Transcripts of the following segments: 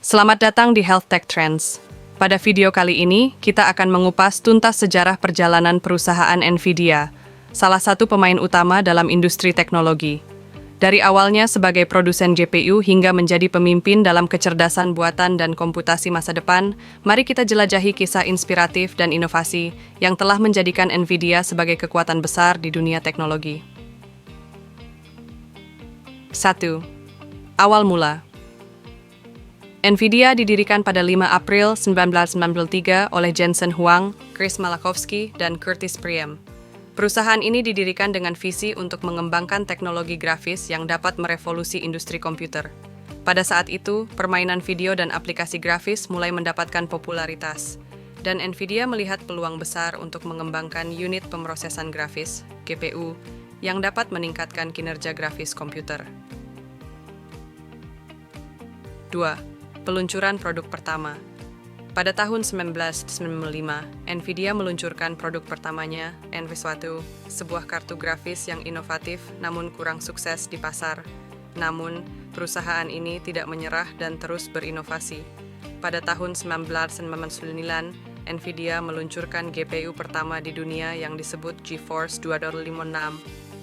Selamat datang di Health Tech Trends. Pada video kali ini, kita akan mengupas tuntas sejarah perjalanan perusahaan NVIDIA, salah satu pemain utama dalam industri teknologi. Dari awalnya sebagai produsen GPU hingga menjadi pemimpin dalam kecerdasan buatan dan komputasi masa depan, mari kita jelajahi kisah inspiratif dan inovasi yang telah menjadikan NVIDIA sebagai kekuatan besar di dunia teknologi. 1. Awal mula. NVIDIA didirikan pada 5 April 1993 oleh Jensen Huang, Chris Malachowski, dan Curtis Priem. Perusahaan ini didirikan dengan visi untuk mengembangkan teknologi grafis yang dapat merevolusi industri komputer. Pada saat itu, permainan video dan aplikasi grafis mulai mendapatkan popularitas, dan NVIDIA melihat peluang besar untuk mengembangkan unit pemrosesan grafis, GPU, yang dapat meningkatkan kinerja grafis komputer. 2. Peluncuran produk pertama. Pada tahun 1995, NVIDIA meluncurkan produk pertamanya, NV1, sebuah kartu grafis yang inovatif namun kurang sukses di pasar. Namun, perusahaan ini tidak menyerah dan terus berinovasi. Pada tahun 1999, NVIDIA meluncurkan GPU pertama di dunia yang disebut GeForce 256,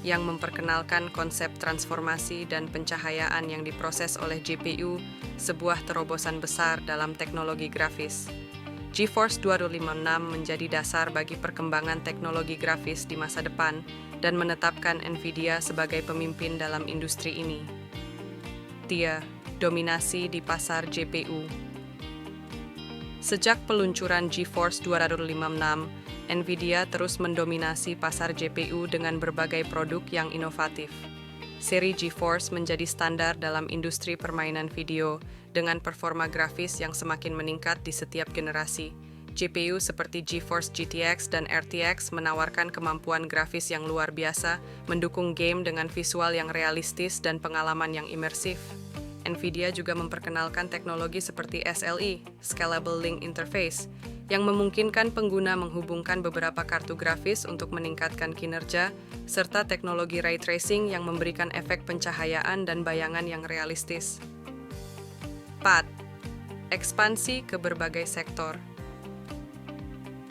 yang memperkenalkan konsep transformasi dan pencahayaan yang diproses oleh GPU, sebuah terobosan besar dalam teknologi grafis. GeForce 256 menjadi dasar bagi perkembangan teknologi grafis di masa depan dan menetapkan NVIDIA sebagai pemimpin dalam industri ini. 3. Dominasi di pasar GPU. Sejak peluncuran GeForce 256, NVIDIA terus mendominasi pasar GPU dengan berbagai produk yang inovatif. Seri GeForce menjadi standar dalam industri permainan video dengan performa grafis yang semakin meningkat di setiap generasi. GPU seperti GeForce GTX dan RTX menawarkan kemampuan grafis yang luar biasa, mendukung game dengan visual yang realistis dan pengalaman yang imersif. NVIDIA juga memperkenalkan teknologi seperti SLI, Scalable Link Interface, yang memungkinkan pengguna menghubungkan beberapa kartu grafis untuk meningkatkan kinerja, serta teknologi ray tracing yang memberikan efek pencahayaan dan bayangan yang realistis. 4. Ekspansi ke berbagai sektor.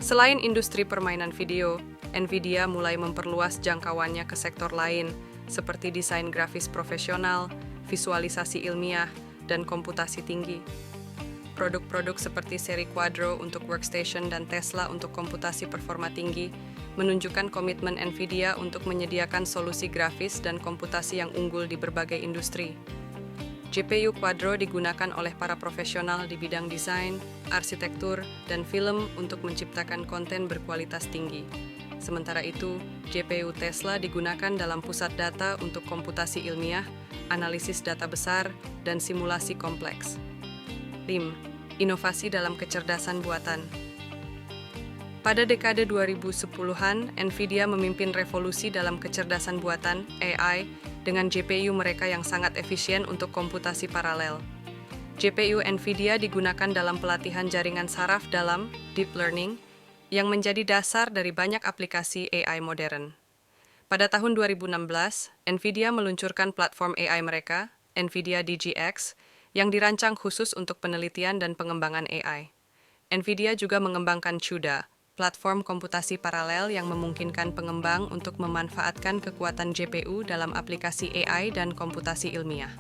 Selain industri permainan video, NVIDIA mulai memperluas jangkauannya ke sektor lain, seperti desain grafis profesional, visualisasi ilmiah, dan komputasi tinggi. Produk-produk seperti seri Quadro untuk workstation dan Tesla untuk komputasi performa tinggi menunjukkan komitmen NVIDIA untuk menyediakan solusi grafis dan komputasi yang unggul di berbagai industri. GPU Quadro digunakan oleh para profesional di bidang desain, arsitektur, dan film untuk menciptakan konten berkualitas tinggi. Sementara itu, GPU Tesla digunakan dalam pusat data untuk komputasi ilmiah, analisis data besar, dan simulasi kompleks. 5. Inovasi dalam kecerdasan buatan. Pada dekade 2010-an, NVIDIA memimpin revolusi dalam kecerdasan buatan, AI, dengan GPU mereka yang sangat efisien untuk komputasi paralel. GPU NVIDIA digunakan dalam pelatihan jaringan saraf dalam deep learning, yang menjadi dasar dari banyak aplikasi AI modern. Pada tahun 2016, NVIDIA meluncurkan platform AI mereka, NVIDIA DGX, yang dirancang khusus untuk penelitian dan pengembangan AI. NVIDIA juga mengembangkan CUDA, platform komputasi paralel yang memungkinkan pengembang untuk memanfaatkan kekuatan GPU dalam aplikasi AI dan komputasi ilmiah.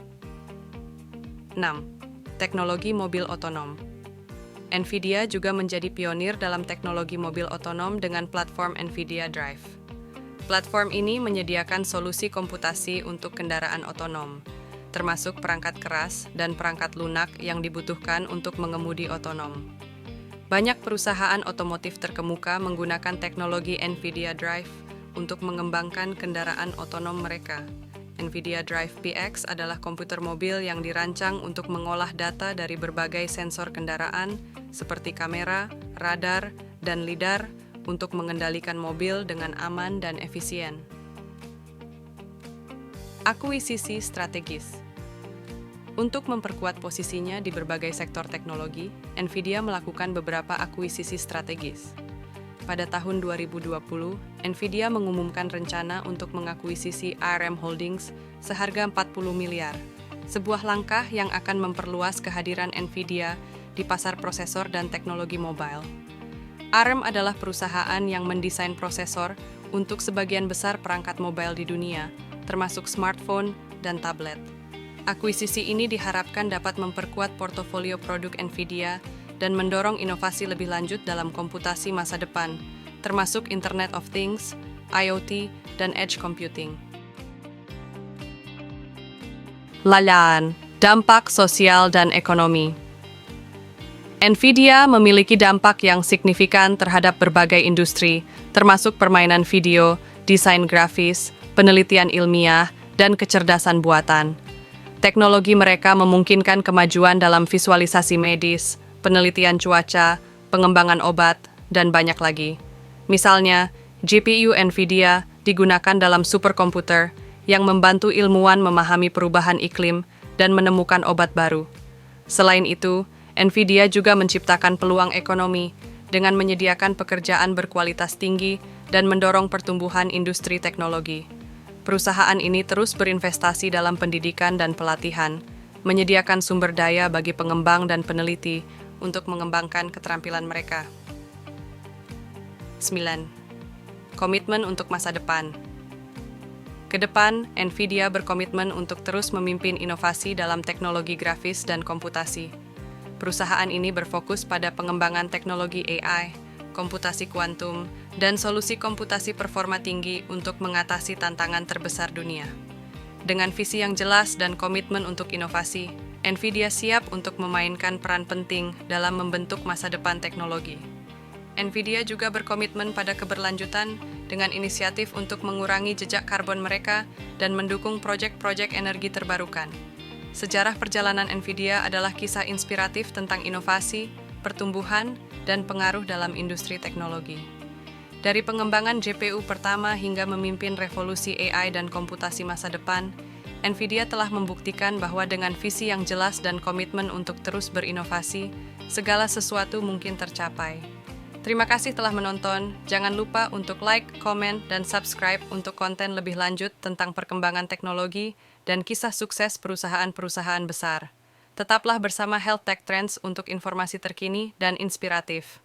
6. Teknologi mobil otonom. NVIDIA juga menjadi pionir dalam teknologi mobil otonom dengan platform NVIDIA Drive. Platform ini menyediakan solusi komputasi untuk kendaraan otonom, termasuk perangkat keras dan perangkat lunak yang dibutuhkan untuk mengemudi otonom. Banyak perusahaan otomotif terkemuka menggunakan teknologi NVIDIA Drive untuk mengembangkan kendaraan otonom mereka. NVIDIA Drive PX adalah komputer mobil yang dirancang untuk mengolah data dari berbagai sensor kendaraan seperti kamera, radar, dan lidar untuk mengendalikan mobil dengan aman dan efisien. Akuisisi strategis. Untuk memperkuat posisinya di berbagai sektor teknologi, NVIDIA melakukan beberapa akuisisi strategis. Pada tahun 2020, NVIDIA mengumumkan rencana untuk mengakuisisi ARM Holdings seharga 40 miliar sebuah langkah yang akan memperluas kehadiran NVIDIA di pasar prosesor dan teknologi mobile. ARM adalah perusahaan yang mendesain prosesor untuk sebagian besar perangkat mobile di dunia, termasuk smartphone dan tablet. Akuisisi ini diharapkan dapat memperkuat portofolio produk NVIDIA dan mendorong inovasi lebih lanjut dalam komputasi masa depan, termasuk Internet of Things, IoT, dan Edge Computing. Layan, dampak sosial dan ekonomi. NVIDIA memiliki dampak yang signifikan terhadap berbagai industri, termasuk permainan video, desain grafis, penelitian ilmiah, dan kecerdasan buatan. Teknologi mereka memungkinkan kemajuan dalam visualisasi medis, penelitian cuaca, pengembangan obat, dan banyak lagi. Misalnya, GPU NVIDIA digunakan dalam superkomputer yang membantu ilmuwan memahami perubahan iklim dan menemukan obat baru. Selain itu, NVIDIA juga menciptakan peluang ekonomi dengan menyediakan pekerjaan berkualitas tinggi dan mendorong pertumbuhan industri teknologi. Perusahaan ini terus berinvestasi dalam pendidikan dan pelatihan, menyediakan sumber daya bagi pengembang dan peneliti untuk mengembangkan keterampilan mereka. 9. Komitmen untuk masa depan. Kedepan, NVIDIA berkomitmen untuk terus memimpin inovasi dalam teknologi grafis dan komputasi. Perusahaan ini berfokus pada pengembangan teknologi AI, komputasi kuantum, dan solusi komputasi performa tinggi untuk mengatasi tantangan terbesar dunia. Dengan visi yang jelas dan komitmen untuk inovasi, NVIDIA siap untuk memainkan peran penting dalam membentuk masa depan teknologi. NVIDIA juga berkomitmen pada keberlanjutan dengan inisiatif untuk mengurangi jejak karbon mereka dan mendukung proyek-proyek energi terbarukan. Sejarah perjalanan NVIDIA adalah kisah inspiratif tentang inovasi, pertumbuhan, dan pengaruh dalam industri teknologi. Dari pengembangan GPU pertama hingga memimpin revolusi AI dan komputasi masa depan, NVIDIA telah membuktikan bahwa dengan visi yang jelas dan komitmen untuk terus berinovasi, segala sesuatu mungkin tercapai. Terima kasih telah menonton. Jangan lupa untuk like, komen, dan subscribe untuk konten lebih lanjut tentang perkembangan teknologi dan kisah sukses perusahaan-perusahaan besar. Tetaplah bersama Health Tech Trends untuk informasi terkini dan inspiratif.